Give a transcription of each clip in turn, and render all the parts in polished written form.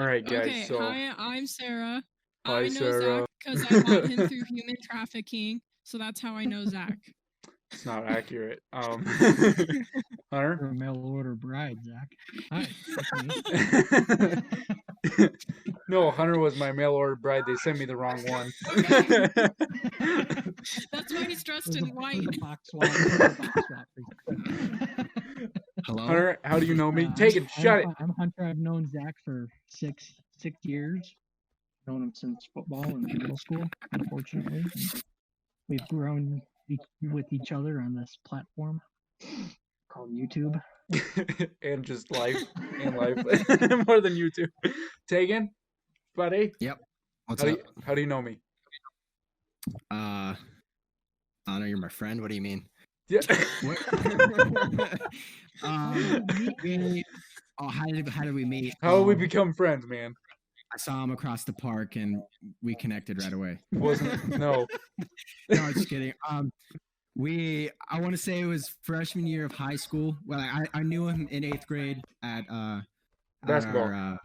All right, guys. Okay, So hi, I'm Sarah. Hi, I know Sarah. Zach because I bought him through human trafficking, so that's how I know Zach. it's not accurate. Hunter. You're a mail order bride, Zach. Hi, that's me. No, Hunter was my mail order bride. They sent me the wrong one. That's why he's dressed in white. Box swap. Hello? Hunter, how do you know me? Take it. Shut it. I'm Hunter. I've known Zach for six years. Known him since football in middle school, unfortunately. We've grown with each other on this platform called YouTube. And just life. And life. More than you two. Tegan? Buddy? Yep. What's up? How do you know me? I know you're my friend. What do you mean? Yeah. How did we meet? How did we become friends, man? I saw him across the park and we connected right away. Wasn't it? No. No, just kidding. I want to say it was freshman year of high school. Well, I knew him in 8th grade at basketball.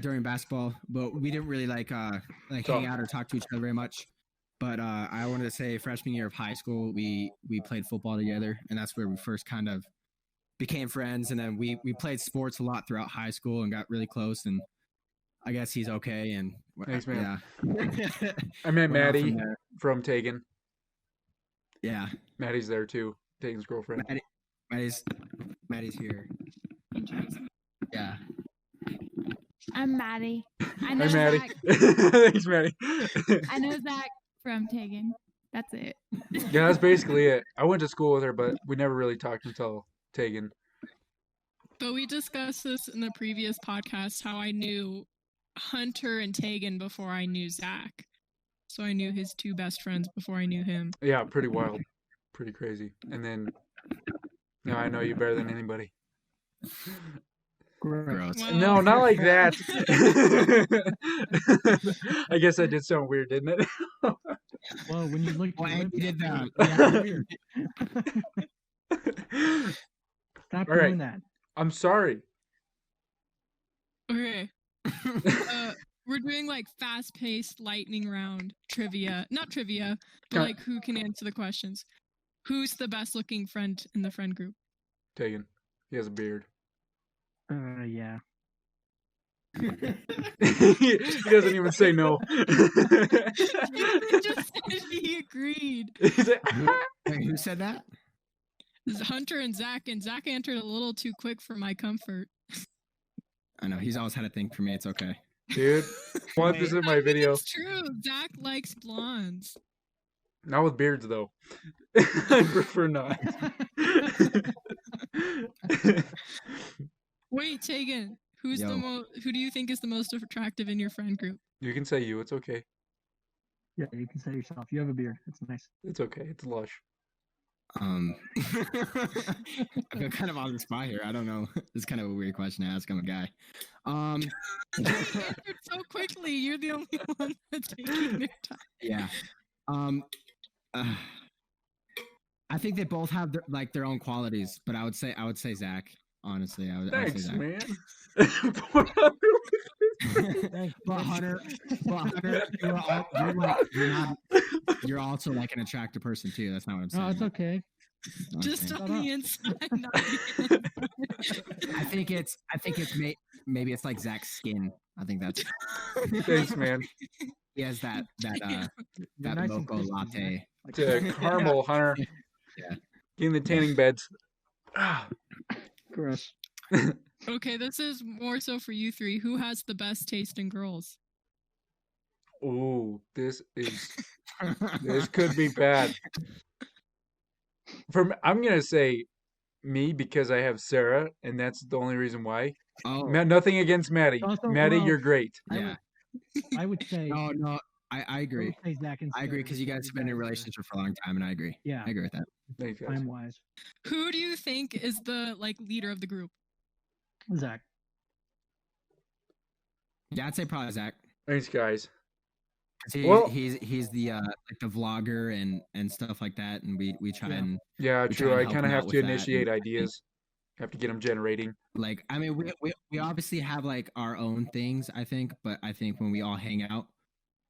During basketball, but we didn't really hang out or talk to each other very much. But I wanted to say freshman year of high school, we played football together, and that's where we first kind of became friends. And then we played sports a lot throughout high school and got really close. And I guess he's okay. And thanks, man. Yeah. I met Maddie from Tegan. Yeah. Maddie's there too. Tegan's girlfriend. Maddie's here. Yeah. I'm Maddie. Hi, Maddie. Thanks, Maddie. I know Zach from Tegan. That's it. Yeah, that's basically it. I went to school with her, but we never really talked until Tegan. But we discussed this in the previous podcast, how I knew Hunter and Tegan before I knew Zach. So I knew his two best friends before I knew him. Yeah, pretty wild. Pretty crazy. And then now I know you better than anybody. Gross. Well, No, not like that. I guess I did sound weird, didn't it? Well, when you look I did that. Yeah, weird. Stop All doing right. that. I'm sorry. Okay. We're doing like fast-paced lightning round trivia. Not trivia, but like who can answer the questions. Who's the best-looking friend in the friend group? Tegan. He has a beard. Yeah. He doesn't even say no. He just said he agreed. Wait, who said that? It's Hunter and Zach answered a little too quick for my comfort. I know, he's always had a thing for me. It's okay. Dude, watch this in my video. It's true. Zach likes blondes. Not with beards, though. I prefer not. Wait, Tegan, who do you think is the most attractive in your friend group? You can say you. It's okay. Yeah, you can say yourself. You have a beard. It's nice. It's okay. It's lush. I feel kind of on the spot here. I don't know. It's kind of a weird question to ask. I'm a guy. You answered so quickly. You're the only one that's taking their time. Yeah. I think they both have their own qualities, but I would say Zach. Honestly, I would say Thanks, Zach. man. But Hunter, you're also like an attractive person too. That's not what I'm saying. No, it's okay. Just on the inside, not the inside. I think it's maybe it's like Zach's skin. I think that's. Thanks, man. He has that nice mocha latte. It's a caramel, Hunter. Yeah. Get in the tanning beds. Gross. Okay, this is more so for you three. Who has the best taste in girls? Ooh, this could be bad. I'm gonna say me because I have Sarah, and that's the only reason why. Oh. Nothing against Maddie. Also, Maddie, well, you're great. Yeah. I would say. No, I agree. I would say Zach and I agree because you guys have been in a relationship for a long time, and I agree. Yeah. I agree with that. Thanks, guys. Time wise. Who do you think is the leader of the group? Zach. Yeah, I'd say probably Zach. Thanks, guys. He's the the vlogger and stuff like that, and we try and yeah, we true. try and I help kind of him have out to with that initiate and- ideas. Have to get them generating. Like, I mean, we obviously have like our own things, I think, but I think when we all hang out,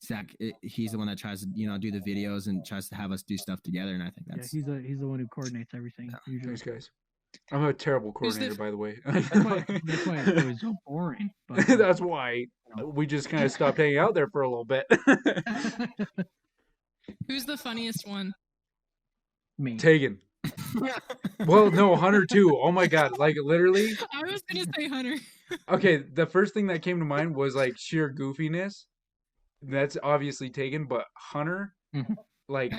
Zach, he's the one that tries to, do the videos and tries to have us do stuff together, and I think that's he's the one who coordinates everything. Usually. Thanks, guys. I'm a terrible Who's coordinator, by the way. That's why it was so boring. But, That's why we just kind of stopped hanging out there for a little bit. Who's the funniest one? Me. Tegan. Well, no, Hunter too. Oh my god, like literally. I was gonna say Hunter. Okay, the first thing that came to mind was like sheer goofiness. That's obviously Tegan, but Hunter, like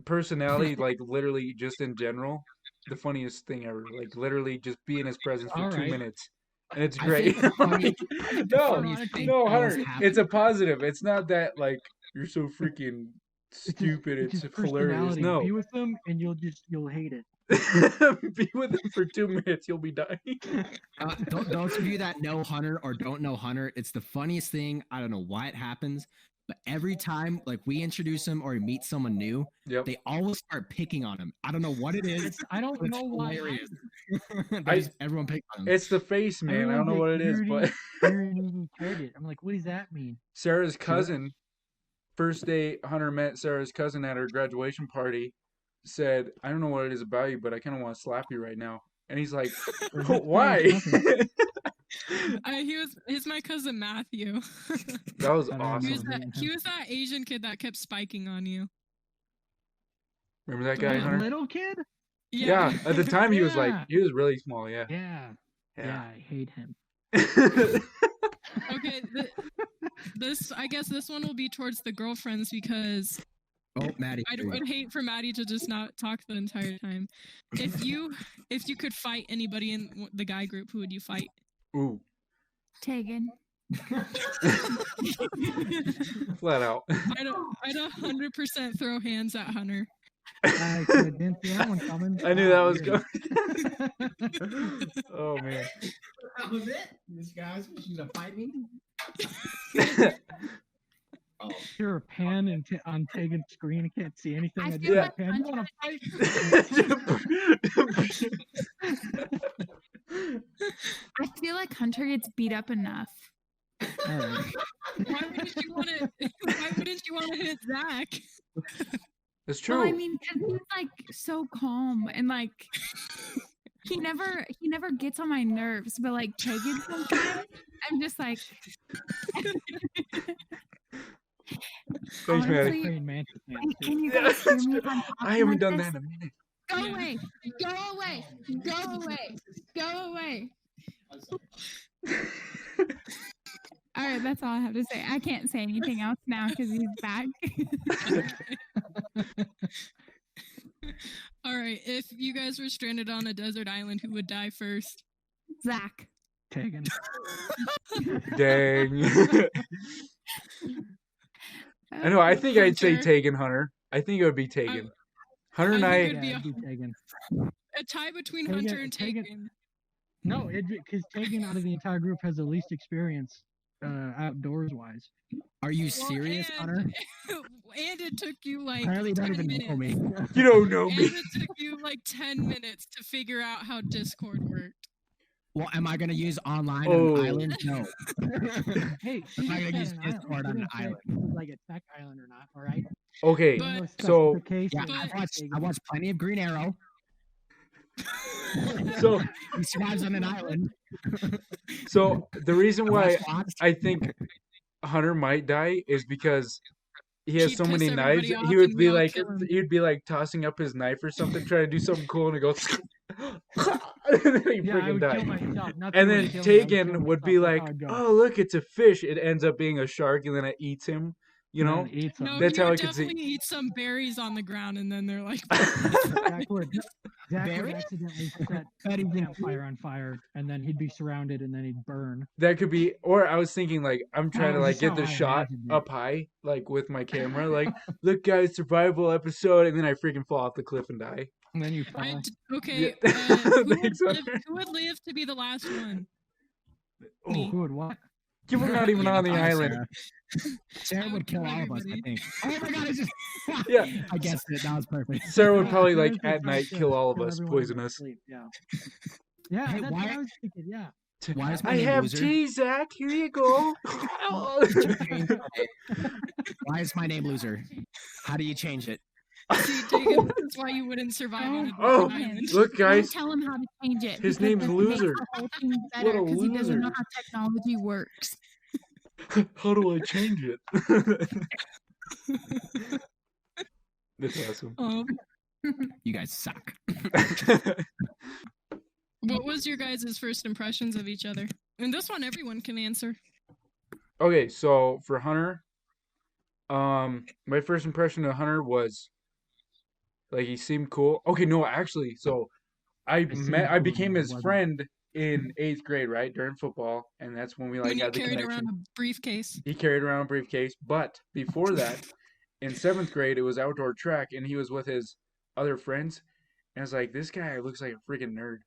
personality, like literally just in general, the funniest thing ever. Like literally just be in his presence for 2 minutes. And it's great. No, Hunter, it's a positive. It's not that like you're so freaking stupid. It's hilarious. No. Be with them and you'll hate it. Be with him for 2 minutes, you'll be dying. Those of you that know Hunter or don't know Hunter, it's the funniest thing. I don't know why it happens, but every time like we introduce him or meet someone new, they always start picking on him. I don't know what it is. I don't know why. Everyone picks on him. It's the face, man. I don't know what it is, but I'm like, what does that mean? Sarah's cousin, first day Hunter met Sarah's cousin at her graduation party, said, I don't know what it is about you, but I kind of want to slap you right now. And he's like, why? He's my cousin Matthew. That was awesome. He was that Asian kid that kept spiking on you. Remember that guy, Hunter? Little kid? Yeah. At the time he was really small, yeah. Yeah, I hate him. Okay, I guess this one will be towards the girlfriends because Maddie. I would hate for Maddie to just not talk the entire time. If you could fight anybody in the guy group, who would you fight? Ooh. Tegan. Flat out. I'd 100% throw hands at Hunter. I didn't see that one coming. I knew that was going. Oh man. That was it. This guy's gonna fight me. Sure, pan on Tegan's screen. I can't see anything. I I feel do like pan. You want to fight? I feel like Hunter gets beat up enough. All right. Why wouldn't you want to hit Zach? It's true. Well, I mean, 'cause he's like so calm and like he never gets on my nerves. But like Tegan, sometimes I'm just like. Thanks, Maddie. Can you guys hear me? I haven't done that in a minute. Go away! Go away! Go away! Go away! All right, that's all I have to say. I can't say anything else now because he's back. All right, if you guys were stranded on a desert island, who would die first? Zach. Tegan. Dang. I know. I think I'd say Tegan, Hunter. I think it would be Tegan. Hunter and I. It'd be a tie between Hunter and Tegan. No, because Tegan out of the entire group has the least experience outdoors wise. Are you serious, Hunter? And it took you like Apparently 10 don't even minutes. know me. You don't know me. And it took you like 10 minutes to figure out how Discord worked. Well, am I going to use online on an island? No. Hey, I'm not going to use Discord on an island. Like a tech island or not, all right? Okay, But- so Yeah, I watched plenty of Green Arrow. so He survives on an island. so the reason why Watch I think Hunter might die is because he has He'd so piss many knives. everybody off He would and be we all like, kill him. he'd be like tossing up his knife or something, trying to do something cool, and he goes, and then he Yeah, I freaking would kill dies. myself. Not And that I then would kill me, I would kill Tegan would be myself. like, That's how I'd go. "Oh, look, it's a fish." It ends up being a shark, and then it eats him. You know, And eat No, some. That's he how would I could see- definitely eat some berries on the ground, and then they're like, Zach would Barry? accidentally set the campfire on fire, and then he'd be surrounded, and then he'd burn. that could be. Or I was thinking, like, I'm trying to Oh, like that's get the how I shot imagined it. up high, like with my camera, like, look, guys, survival episode, and then I freaking fall off the cliff and die. And then you fall. okay, Yeah. Thanks, who Hunter. would live to be the last one? Oh, Who would what? you were not even on the island. Sarah would kill all of us, I think. Oh my god, I just. Yeah. I guessed it. That was perfect. Sarah would probably like Thursday's at night not kill good. all of Kill us, everyone poison to us. sleep, Yeah. Yeah, Hey, that's what I was thinking. Yeah. Why is my I name have Loser? tea, Zach. Here you go. Why is my name Loser? How do you change it? See, Tegan, this is why you wouldn't survive on a Oh, desert island. look, Don't guys. tell him how to change it. His because name's it makes Loser. the whole thing What better a because he doesn't know loser. how technology works. How do I change it? That's awesome. You guys suck. What was your guys' first impressions of each other? And this one, everyone can answer. Okay, so for Hunter, my first impression of Hunter was like he seemed cool. Okay, no, actually, so I became his friend in 8th grade, right, during football, and that's when we like When you had the carried connection. around a briefcase. He carried around a briefcase, but before that, in 7th grade, it was outdoor track, and he was with his other friends, and I was like, this guy looks like a freaking nerd.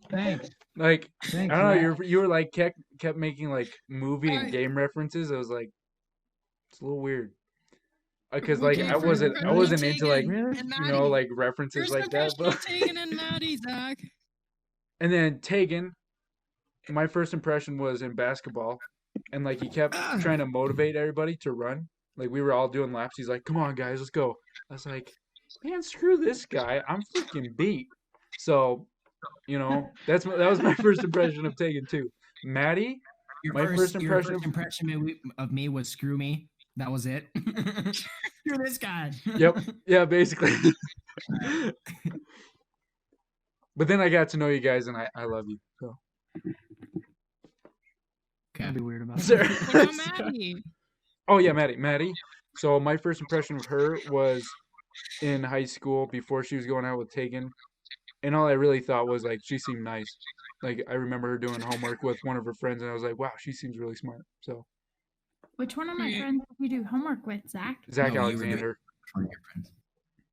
Thanks. Like, Thanks, I don't know, Zach. you were like kept making like movie and Alright. game references. I was like, it's a little weird. Because Okay, like I first wasn't impression of into like Tegan Really? and you know Maddie. like references First like that. impression But of Tegan and Maddie, Zach. and then Tegan, my first impression was in basketball, and like he kept trying to motivate everybody to run. Like we were all doing laps. He's like, "Come on, guys, let's go." I was like, "Man, screw this guy. I'm freaking beat." So, you know, that was my first impression of Tegan too. Maddie, my first impression of me was screw me. That was it. Screw this guy. Yep. Yeah, basically. But then I got to know you guys, and I love you. So. That'd be weird about Sorry. it. What about Maddie? Oh yeah, Maddie. So my first impression of her was in high school before she was going out with Tegan, and all I really thought was like she seemed nice. Like I remember her doing homework with one of her friends, and I was like, wow, she seems really smart. So Which one of my Yeah. friends did you do homework with, Zach? Zach No, you were doing- Alexander. One of your friends.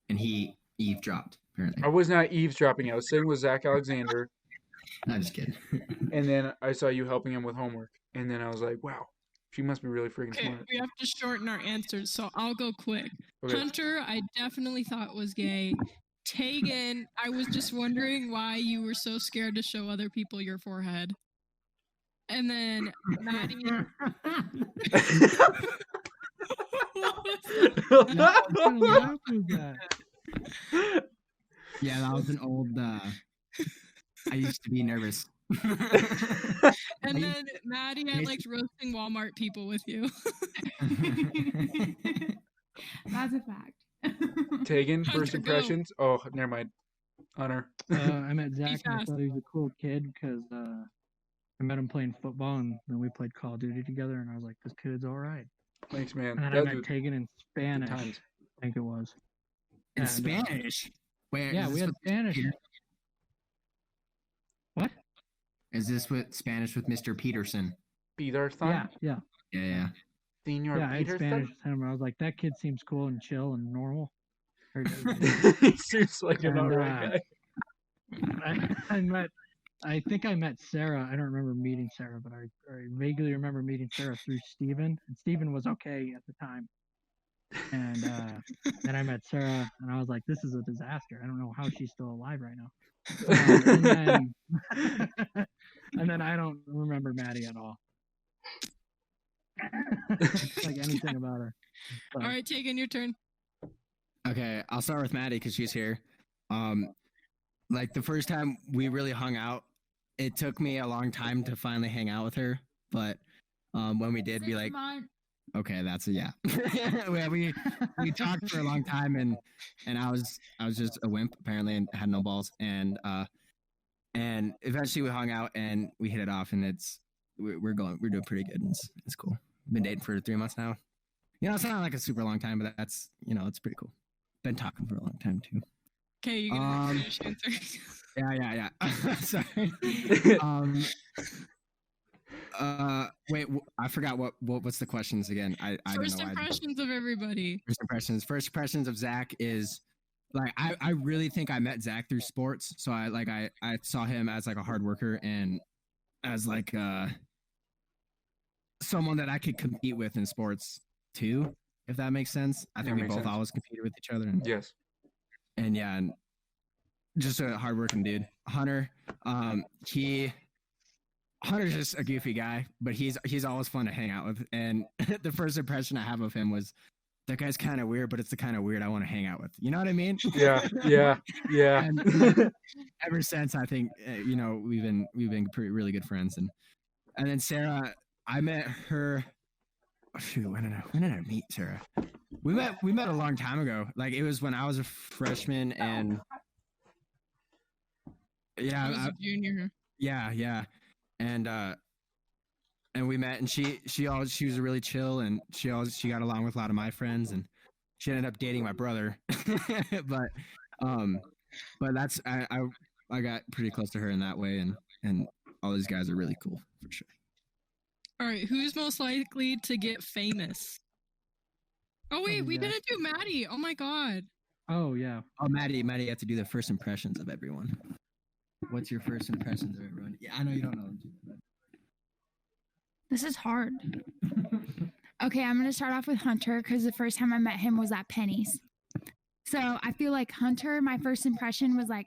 And he eavesdropped, apparently. I was not eavesdropping. I was sitting with Zach Alexander, I'm just kidding. and then I saw you helping him with homework, and then I was like, wow, she must be really freaking Okay, smart. we have to shorten our answers, so I'll go quick. Okay. Hunter, I definitely thought was gay. Tegan, I was just wondering why you were so scared to show other people your forehead. And then Maddie. What kind of laugh was that? Yeah, that was an old. I used to be nervous. And then Maddie, I liked roasting Walmart people with you. That's a fact. Tegan, Hunter, first go. impressions. Oh, never mind. Hunter. I met Zach and I fast. thought he was a cool kid because I met him playing football and then we played Call of Duty together and I was like, this kid's all right. Thanks, man. And then I That met was Tegan in Spanish, times. I think it was. In And, Spanish. Where Yeah, is we this had with Spanish. Peter? What? Is this with Spanish with Mr. Peterson? Peterson. Yeah. Yeah. Senior Yeah, I had Peterson. Spanish with him. I was like, that kid seems cool and chill and normal. He seems like an And, alright guy. I think I met Sarah. I don't remember meeting Sarah, but I vaguely remember meeting Sarah through Steven. And Steven was okay at the time. And then I met Sarah, and I was like, this is a disaster. I don't know how she's still alive right now. And then I don't remember Maddie at all. Like anything about her. All right, Tegan, your turn. Okay, I'll start with Maddie because she's here. Like the first time we really hung out, it took me a long time to finally hang out with her. But when we did, we like, okay, that's a yeah. Yeah, we talked for a long time, and I was just a wimp apparently and had no balls, and eventually we hung out and we hit it off, and we're doing pretty good. And it's cool. Been dating for 3 months now. You know, it's not like a super long time, but that's it's pretty cool. Been talking for a long time too. Okay, you can finish answering. Yeah. Sorry. Wait, I forgot what's the questions again? I First don't know. impressions of everybody. First impressions of Zach is like I really think I met Zach through sports. So I saw him as like a hard worker and as like someone that I could compete with in sports too, if that makes sense. I think we both always competed with each other. Yes. And yeah, just a hardworking dude. Hunter's just a goofy guy, but he's always fun to hang out with. And the first impression I have of him was, that guy's kind of weird, but it's the kind of weird I want to hang out with. You know what I mean? Yeah. And ever since, I think we've been really good friends. And then Sarah, I met her. Shoot, when did I meet Sarah? We met a long time ago. Like, it was when I was a freshman, and I was a junior. Yeah. And we met, and she was really chill, and she got along with a lot of my friends, and she ended up dating my brother. but that's I got pretty close to her in that way, and all these guys are really cool for sure. All right, who's most likely to get famous? Oh wait, we didn't do Maddie. Oh my god. Oh yeah. Oh, Maddie, you have to do the first impressions of everyone. What's your first impressions of everyone? Yeah, I know you don't know them too, but... This is hard. Okay, I'm going to start off with Hunter because the first time I met him was at Penny's. So I feel like Hunter, my first impression was like,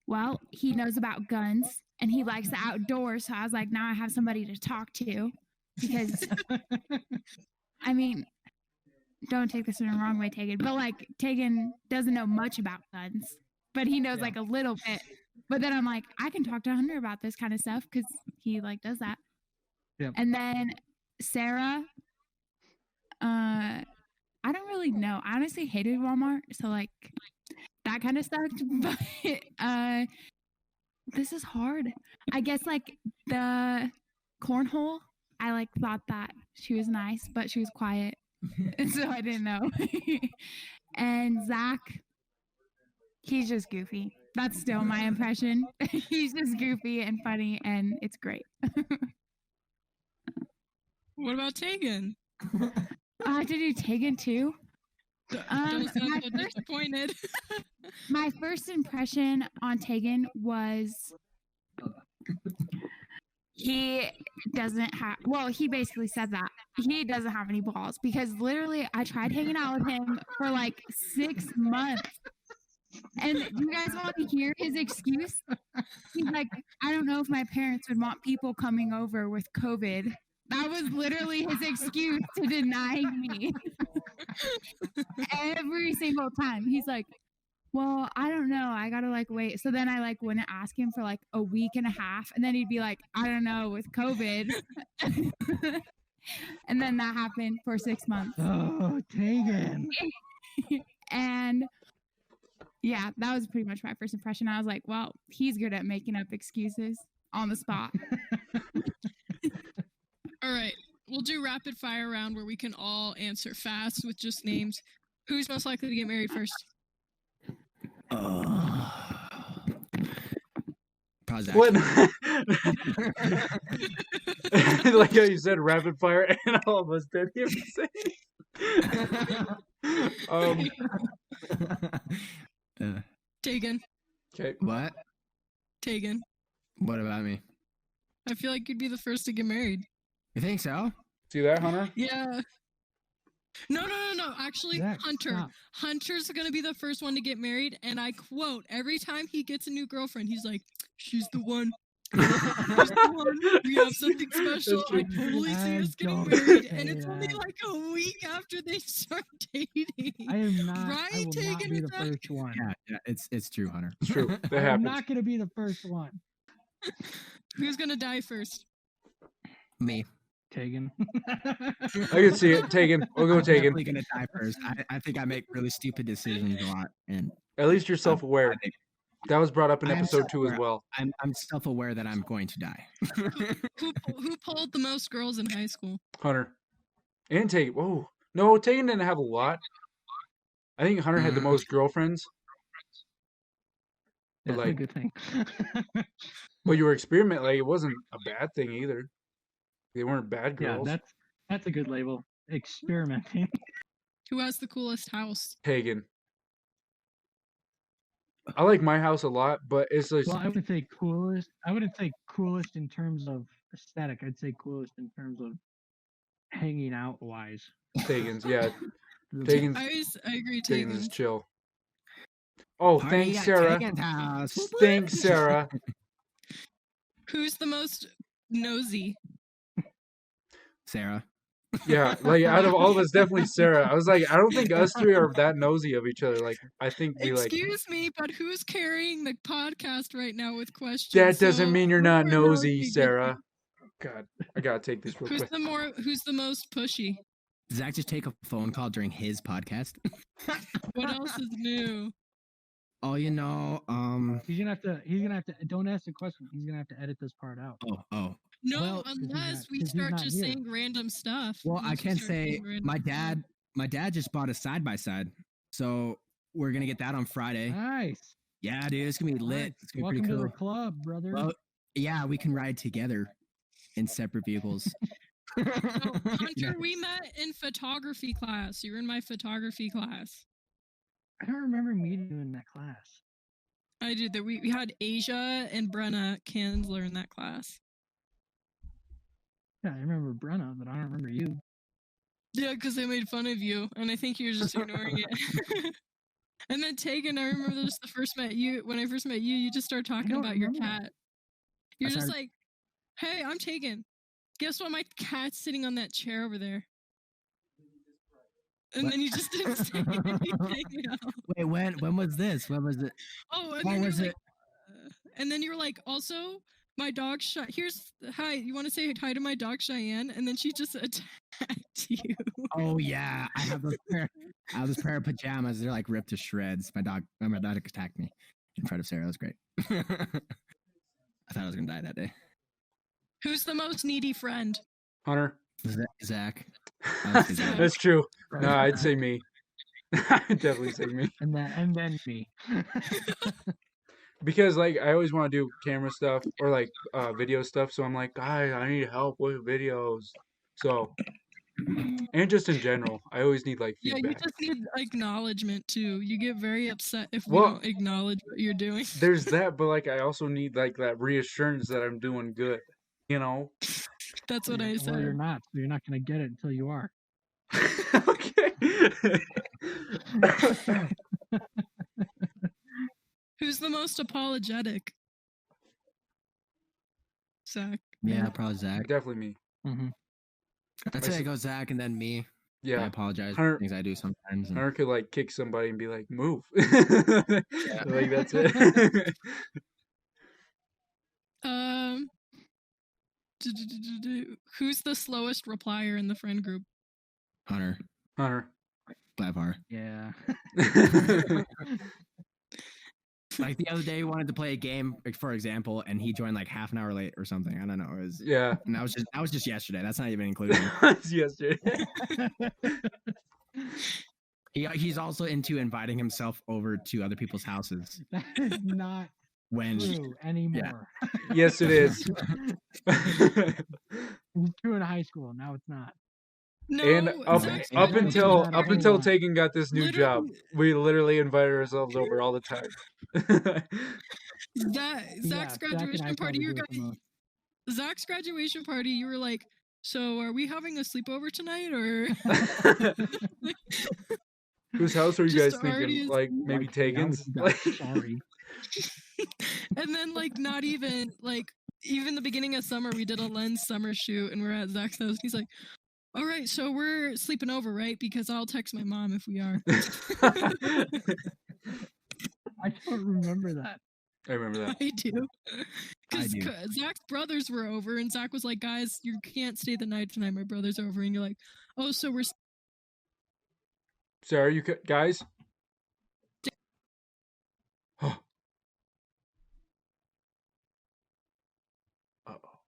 well, he knows about guns and he likes the outdoors. So I was like, now I have somebody to talk to because, I mean, don't take this in the wrong way, Tegan, but like Tegan doesn't know much about guns, but he knows like a little bit. But then I'm like, I can talk to Hunter about this kind of stuff because he like does that. Yep. And then Sarah, I don't really know. I honestly hated Walmart, so like that kind of sucked. But this is hard. I guess like the cornhole, I like thought that she was nice, but she was quiet, and so I didn't know. And Zach, he's just goofy. That's still my impression. He's just goofy and funny, and it's great. What about Tegan? I have to do Tegan too. Don't sound so disappointed. My first impression on Tegan was he doesn't have, well, he basically said that. He doesn't have any balls because literally I tried hanging out with him for like 6 months. And you guys want to hear his excuse? He's like, I don't know if my parents would want people coming over with COVID. That was literally his excuse to denying me. Every single time. He's like, well, I don't know. I gotta like wait. So then I like wouldn't ask him for like a week and a half. And then he'd be like, I don't know, with COVID. And then that happened for 6 months. Oh, Tegan. And yeah, that was pretty much my first impression. I was like, well, he's good at making up excuses on the spot. All right, we'll do rapid fire round where we can all answer fast with just names. Who's most likely to get married first? Pause that. What? Like how you said rapid fire, and all of us did hear me say it. Tegan. Okay. What? Tegan. What about me? I feel like you'd be the first to get married. You think so? See that, Hunter? Yeah. No. Actually, Zach, Hunter. stop. Hunter's going to be the first one to get married. And I quote, every time he gets a new girlfriend, he's like, she's the one. She's the one. We have something special. I totally see us getting married. And it's only like a week after they start dating. I am not. Right, I will not Tegan be and the Zach? first one. Yeah, it's true, Hunter. It's true. That I'm happens. not going to be the first one. Who's going to die first? Me. Tegan. I can see it. Tegan. We'll go I'm Tegan. definitely gonna die first. I think I make really stupid decisions a lot, and At least you're self-aware. I think That was brought up in I am episode 2 as self-aware. well. I'm self-aware that I'm going to die. Who pulled the most girls in high school? Hunter. And Tegan. Whoa. No, Tegan didn't have a lot. I think Hunter had the most girlfriends. That's Like- a good thing. But you were experimenting. Like, it wasn't a bad thing either. They weren't bad Yeah, girls. that's a good label. Experimenting. Who has the coolest house? Tegan. I like my house a lot, but it's just Well, I wouldn't say coolest. I wouldn't say coolest in terms of aesthetic. I'd say coolest in terms of hanging out wise. Tegan's. Yeah, Tegan's. I agree, Tegan's Tegan. is chill. Oh, Party thanks, at Sarah. Tegan's house. Whoop, whoop. Thanks, Sarah. Who's the most nosy? Sarah. Yeah, like out of all of us, definitely Sarah. I was like, I don't think us three are that nosy of each other. Like, I think we like. Excuse me, but who's carrying the podcast right now with questions? That doesn't mean you're not whoever nosy, gets- Sarah. God, I gotta take this real Who's quick. Who's the most pushy? Does Zach just take a phone call during his podcast? What else is new? Oh, He's gonna have to. Don't ask the question. He's gonna have to edit this part out. Oh. No, Well, unless we 'cause he's start not just here. saying random stuff. Well, I Unless we can start say saying random my stuff. dad just bought a side by side, so we're gonna get that on Friday. Nice. Yeah, dude, it's gonna be lit. Nice. It's gonna be Welcome pretty to cool. the club, brother. Well, yeah, we can ride together in separate vehicles. So, Hunter, we met in photography class. You were in my photography class. I don't remember meeting you in that class. I did that. We had Asia and Brenna Kanzler in that class. Yeah, I remember Brenna, but I don't remember you. Yeah, because they made fun of you, and I think you were just ignoring it. And then Tegan, I remember this the first met you. When I first met you, you just started talking don't about your remember that. cat. You're I just started- like, "Hey, I'm Tegan. Guess what? My cat's sitting on that chair over there." And What? then you just didn't say anything else. Wait, when was this? When was it? Oh, and When then was you're it? like, and then you were like, also, my dog. Here's hi. You want to say hi to my dog Cheyenne? And then she just attacked you. Oh yeah, I have those pair of pajamas. They're like ripped to shreds. My dog attacked me in front of Sarah. It was great. I thought I was gonna die that day. Who's the most needy friend? Hunter. Zach. I would say Zach. That's true. No, I'd say me. I'd definitely say me. And then me. Because like I always want to do camera stuff or like video stuff, so I'm like, guys, I need help with videos. So, and just in general, I always need like Yeah, you feedback. just need acknowledgement too. You get very upset if we Well, don't acknowledge what you're doing. There's that, but like I also need like that reassurance that I'm doing good. You know? That's what I Well, you're said. not. So you're not gonna get it until you are. Okay. Who's the most apologetic? Zach. Yeah, probably Zach. Definitely me. Mm-hmm. I'd say I go Zach and then me. I Yeah. apologize Hunter- for things I do sometimes. and- Hunter could like kick somebody and be like, move. Like that's it. Who's the slowest replier in the friend group? Hunter. Hunter. By far. Yeah. Like the other day, we wanted to play a game, like, for example, and he joined like half an hour late or something. I don't know. It was, Yeah. and that was just yesterday. That's not even including. It's yesterday. He's also into inviting himself over to other people's houses That is not when true anymore. Yes, it is. It was true in high school. Now it's not. No, And up Zach's up graduating until Not up party- until everyone. Tegan got this new job, Literally- we literally invited ourselves over all the time. Zach's Zach and I graduation party, probably you do it the guys. most. Zach's graduation party, you were like, so are we having a sleepover tonight or? Whose house are you Just guys thinking? already- Like maybe Like, yeah, Tegan's? I'm Like, sorry. And then like not even like even the beginning of summer we did a lens summer shoot and we're at Zach's house. He's like, all right, so we're sleeping over, right? Because I'll text my mom if we are. I don't remember that. I remember that. I do. Because do. Zach's brothers were over and Zach was like, guys, you can't stay the night tonight. My brother's over. And you're like, oh, so we're Sarah, you guys? Uh-oh.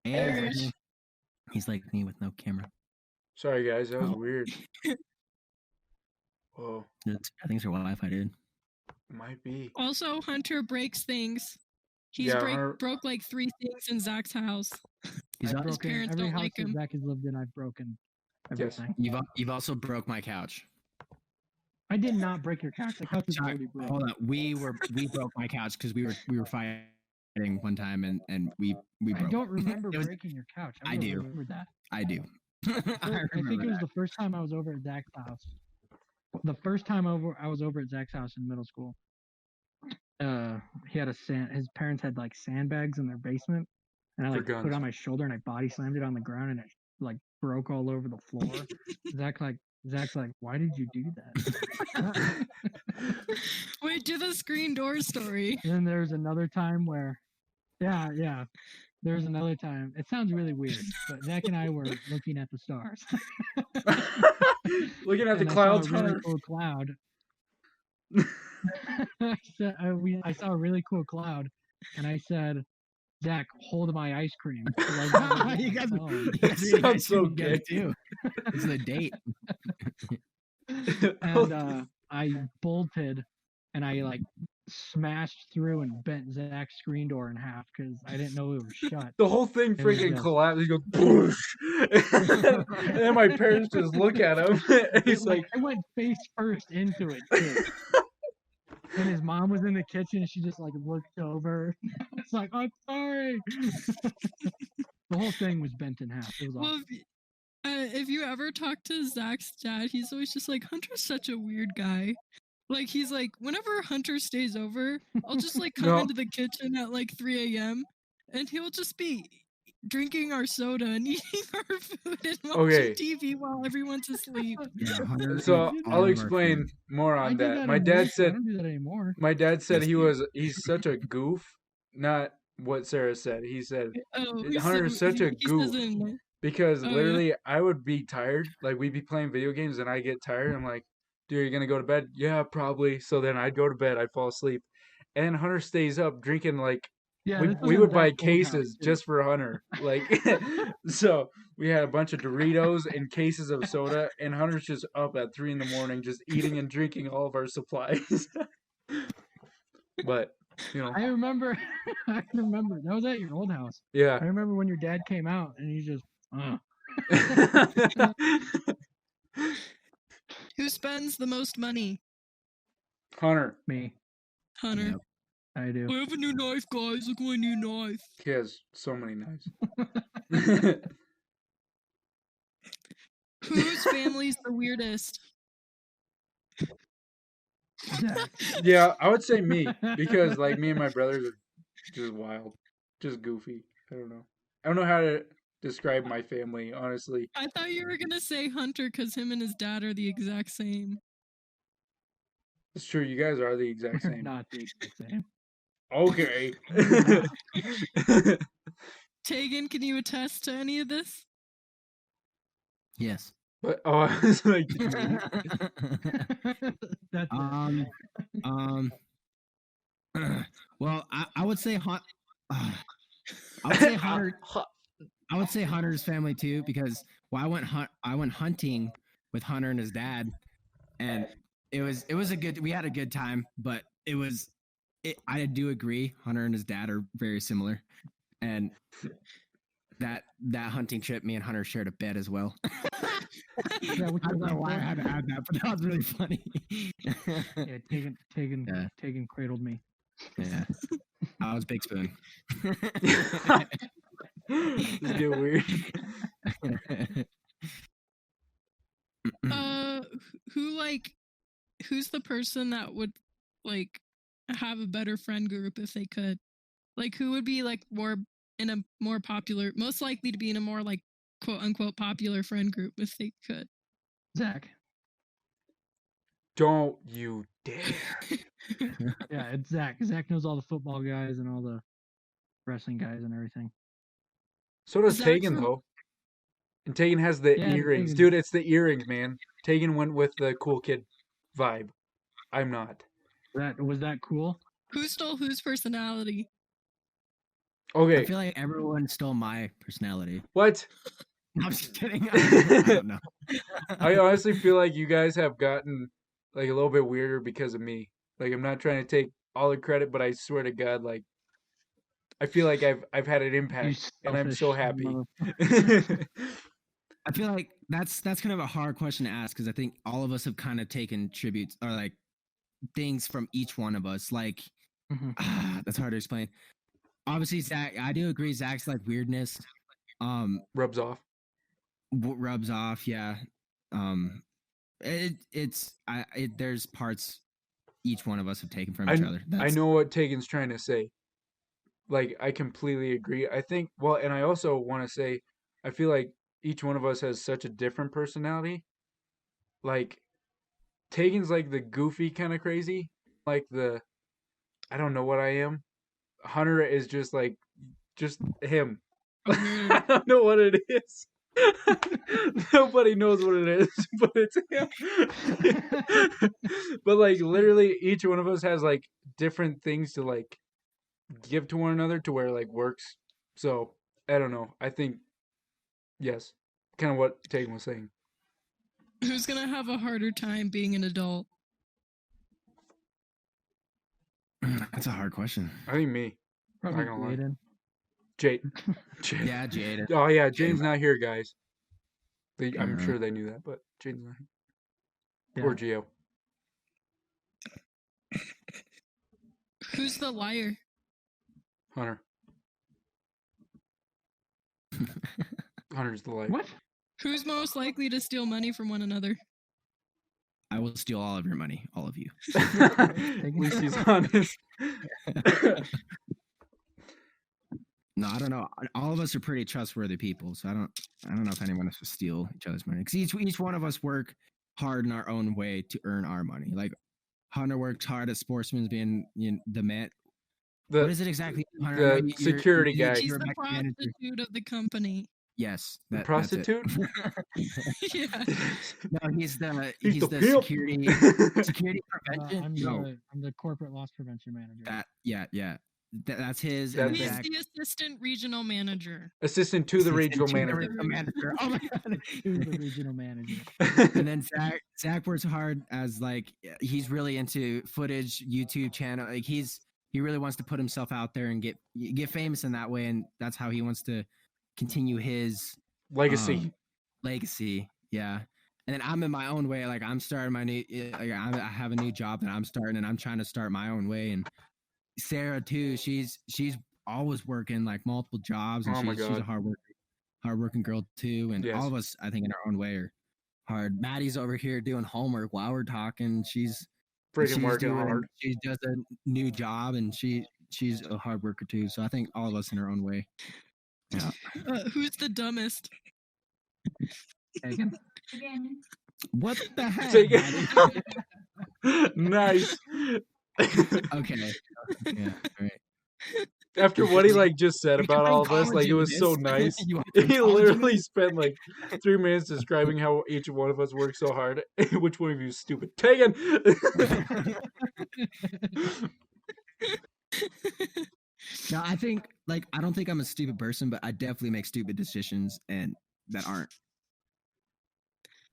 Irish. He's like me with no camera. Sorry guys, that was Oh. weird. Whoa, I think it's your Wi-Fi, dude. might be. Also, Hunter breaks things. He's Yeah, Hunter- broke like 3 things in Zach's house. He's I've al- broken parents every don't house like that him. Zach has lived in. I've broken Yes. everything. you've also broke my couch. I did not break your couch. The couch was Sorry, already broke. hold on. We broke my couch because we were fighting one time and we I broke. don't remember It was- breaking your couch. I don't do. remember that. I do. I think remember it was that. the first time I was over at Zach's house. The first time I was over at Zach's house in middle school. He had his parents had like sandbags in their basement, and I For like put it guns. on my shoulder and I body slammed it on the ground and it like broke all over the floor. Zach's like, why did you do that? Wait, do the screen door story. And then there's another time where, yeah. There's another time. It sounds really weird, but Zach and I were looking at the stars. Looking at the And clouds, I saw a really Hunter. cool cloud. I saw a really cool cloud, and I said, Zach, hold my ice cream. You guys It sounds so good. too. It's the date. And I bolted, and I like smashed through and bent Zach's screen door in half because I didn't know it was shut. The whole thing It was freaking just- collapsed. He goes, boosh. And then my parents just look at him. And he's like, I went face first into it too. And his mom was in the kitchen. She just like looked over. It's like, I'm sorry. The whole thing was bent in half. It was Well, awesome. if you ever talk to Zach's dad, he's always just like, Hunter's such a weird guy. Like, he's like, whenever Hunter stays over, I'll just like come No. into the kitchen at like 3 a.m. and he'll just be drinking our soda and eating our food and watching Okay. TV while everyone's asleep. Yeah, 100 so all of I'll our explain food. more I on did that. that My in dad middle school. I said, don't do that anymore. my dad said Yes, he's such a goof. Not what Sarah said. He said, Oh, Hunter's such a he goof. says in, Because Oh, yeah? literally, I would be tired. Like, we'd be playing video games, and I get tired. I'm like, dude, are you going to go to bed? Yeah, probably. So then I'd go to bed. I'd fall asleep. And Hunter stays up drinking, like, Yeah, this was we in would buy Zach's old house, cases too. just for Hunter. Like, so we had a bunch of Doritos and cases of soda, and Hunter's just up at 3 a.m. just eating and drinking all of our supplies. But, you know, I remember. I remember. That was at your old house. I yeah. remember when your dad came out and he just, Who spends the most money? Hunter, me. Hunter. Yep. I do. I have a new knife, guys. Look at my new knife. he has so many knives. Whose family's the weirdest? Zach. Yeah, I would say me, because like me and my brothers are just wild, just goofy. I don't know how to describe my family, honestly. I thought you were gonna say Hunter because him and his dad are the exact same. It's true, you guys are the exact We're same. not the exact same. Okay. Tegan, can you attest to any of this? Yes. But oh, I was like, That's it. Well, I would say I would say Hunter. I would say Hunter's family too, because I went hunting with Hunter and his dad, and it was a good. We had a good time, but I do agree. Hunter and his dad are very similar, and that hunting trip, me and Hunter shared a bed as well. Yeah, which I don't was know why I had to add that, but that was really funny. Yeah, Tegan cradled me. Yeah, I was Big Spoon. this get weird. Who's the person that would like have a better friend group if they could? Like, who would be like most likely to be in a more like quote unquote popular friend group if they could? Zach. Don't you dare. Yeah, it's Zach. Zach knows all the football guys and all the wrestling guys and everything. So does Zach Tegan, from- though. And Tegan has the Yeah, earrings. Tegan. Dude, it's the earrings, man. Tegan went with the cool kid vibe. I'm not. Was that cool? Who stole whose personality? Okay. I feel like everyone stole my personality. What? No, I'm just kidding. I don't know. I honestly feel like you guys have gotten like a little bit weirder because of me. Like, I'm not trying to take all the credit, but I swear to God, like, I feel like I've had an You impact, and I'm so selfish happy. motherfucker. I feel like that's kind of a hard question to ask, because I think all of us have kind of taken tributes or like things from each one of us. Like, Mhm. that's hard to explain. Obviously, Zach, I do agree. Zach's like weirdness, Rubs off. rubs off. Yeah. There's parts each one of us have taken from each other. I know what Tegan's trying to say. Like, I completely agree. I think, well, and I also want to say, I feel like each one of us has such a different personality. Like, Tegan's like the goofy kind of crazy. Like I don't know what I am. Hunter is just him. I don't know what it is. Nobody knows what it is, but it's him. But like literally each one of us has like different things to like give to one another to where it like works. So I don't know. I think yes. Kind of what Tegan was saying. Who's gonna have a harder time being an adult? That's a hard question. I think me. Probably Jaden. Jade. Yeah, Jaden. Oh yeah, Jaden's not here, guys. I'm sure they knew that, but Jaden's not here. Yeah. Or Gio. Who's the liar? Hunter. Hunter's the liar. What? Who's most likely to steal money from one another? I will steal all of your money, all of you. At least he's honest. No, I don't know. All of us are pretty trustworthy people, so I don't know if anyone else will steal each other's money. Because each one of us work hard in our own way to earn our money. Like Hunter works hard at Sportsman's being the man. What is it exactly, Hunter? The security guy. He's the prostitute of the company. Yes, the prostitute. Yeah. No, he's the security prevention. I'm the corporate loss prevention manager. Yeah. That's his. He's the assistant regional manager. Assistant to the regional manager. Oh my god, he's the regional manager. And then Zach works hard as like he's really into footage, YouTube channel. Like he really wants to put himself out there and get famous in that way, and that's how he wants to continue his legacy. Yeah. And then I'm in my own way. Like I'm starting my new. I have a new job that I'm starting, and I'm trying to start my own way. And Sarah too. She's always working like multiple jobs, and she's a hardworking girl too. And all of us, I think, in our own way, are hard. Maddie's over here doing homework while we're talking. She's working hard. She does a new job, and she's a hard worker too. So I think all of us in our own way. Yeah. Who's the dumbest? Tegan. What the heck? Nice. Okay. Yeah. All right. After what he like just said about all of us, like it was so nice. He literally spent like 3 minutes describing how each one of us works so hard. Which one of you is stupid? Tegan. No, I think I don't think I'm a stupid person, but I definitely make stupid decisions and that aren't.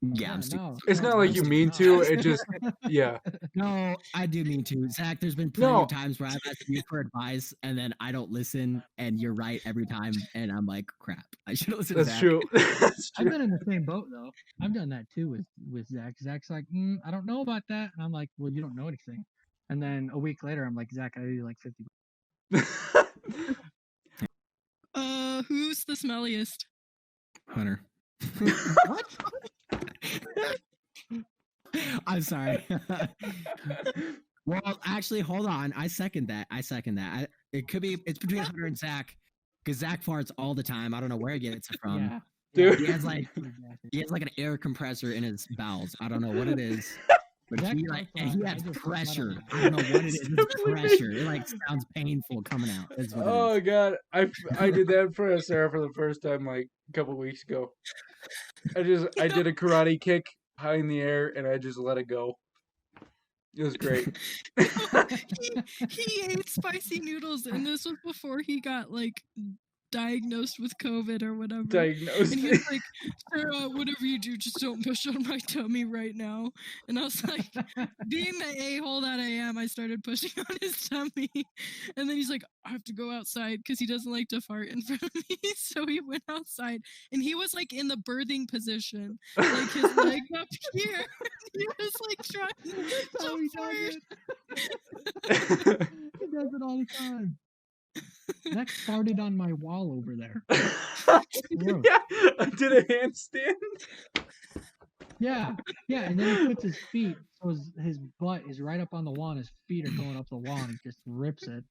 Yeah, I'm stupid. No, it's not like you mean to. It just, yeah. No, I do mean to. Zach, there's been plenty of times where I've asked you for advice and then I don't listen, and you're right every time, and I'm like, crap, I should have listened. That's true. That's true. I've been in the same boat though. I've done that too with Zach. Zach's like, I don't know about that, and I'm like, well, you don't know anything. And then a week later, I'm like, Zach, I owe you like 50. Who's the smelliest? Hunter. What? I'm sorry. Well, actually, hold on. I second that. It could be. It's between Hunter and Zach, because Zach farts all the time. I don't know where he gets it from. Yeah. Dude, he has like an air compressor in his bowels. I don't know what it is. But he has pressure. I don't know what it is. It's pressure. It like sounds painful coming out. Oh god, I did that for Sarah for the first time like a couple weeks ago. I did a karate kick high in the air and I just let it go. It was great. He ate spicy noodles, and this was before he got like diagnosed with COVID or whatever. Diagnosed. And he was like, Sarah, whatever you do, just don't push on my tummy right now. And I was like, being the a-hole that I am, I started pushing on his tummy. And then he's like, I have to go outside because he doesn't like to fart in front of me. So he went outside, and he was like in the birthing position, like his leg up here. He was like trying to fart. He does it all the time. Zach farted on my wall over there. Yeah, I did a handstand. Yeah, yeah, and then he puts his feet, so his butt is right up on the wall, and his feet are going up the wall, and he just rips it.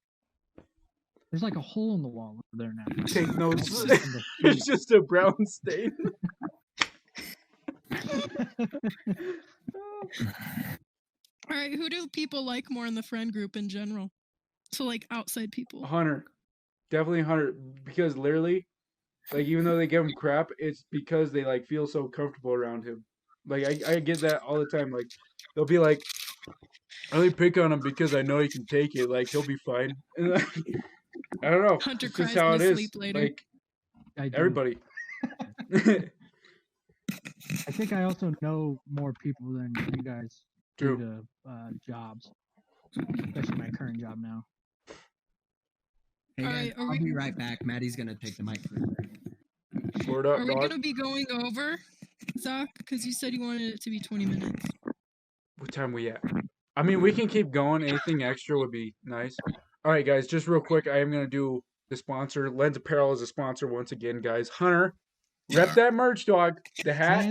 There's like a hole in the wall over there now. Take notes. From the There's feet. just a brown stain. All right, who do people like more in the friend group in general? So like outside people. Hunter. Definitely Hunter. Because literally, like, even though they give him crap, it's because they, like, feel so comfortable around him. Like, I get that all the time. Like, they'll be like, I only pick on him because I know he can take it. Like, he'll be fine. And, like, I don't know. Hunter It's cries just how in it his is. sleep later. Like, I do. everybody. I think I also know more people than you guys True. due to jobs, especially my current job now. Hey All guys, right, are I'll we- be right back. Maddie's gonna take the mic for a second. Word up, Are we dog. gonna be going over, Zach? Because you said you wanted it to be 20 minutes. What time we at? I mean, we can keep going. Anything extra would be nice. All right, guys, just real quick, I am going to do the sponsor. Lens Apparel is a sponsor once again, guys. Hunter, rep that merch, dog. The hat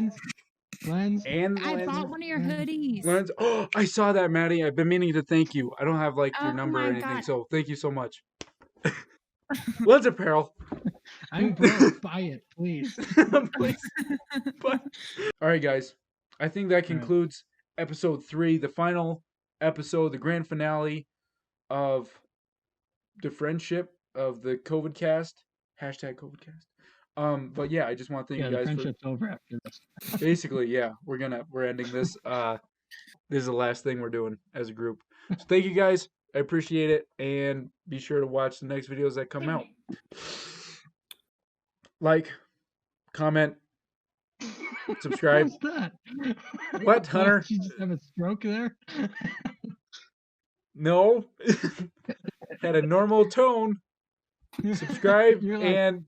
Lens. and the I lens. bought one of your hoodies. Lens. Oh, I saw that, Maddie. I've been meaning to thank you. I don't have, like, your Oh number or my anything, God. so thank you so much. Lens Apparel. I'm broke. Buy it, please. Please. But, all right, guys. I think that concludes episode 3, the final episode, the grand finale of the friendship of the COVID cast. Hashtag COVID cast. But yeah, I just want to thank you The guys friendship's over after this. basically, yeah, we're ending this. This is the last thing we're doing as a group. So thank you guys. I appreciate it, and be sure to watch the next videos that come out. Like, comment, subscribe. What's that? What, Hunter? Did you just have a stroke there? No. Had a normal tone. Subscribe You're like- and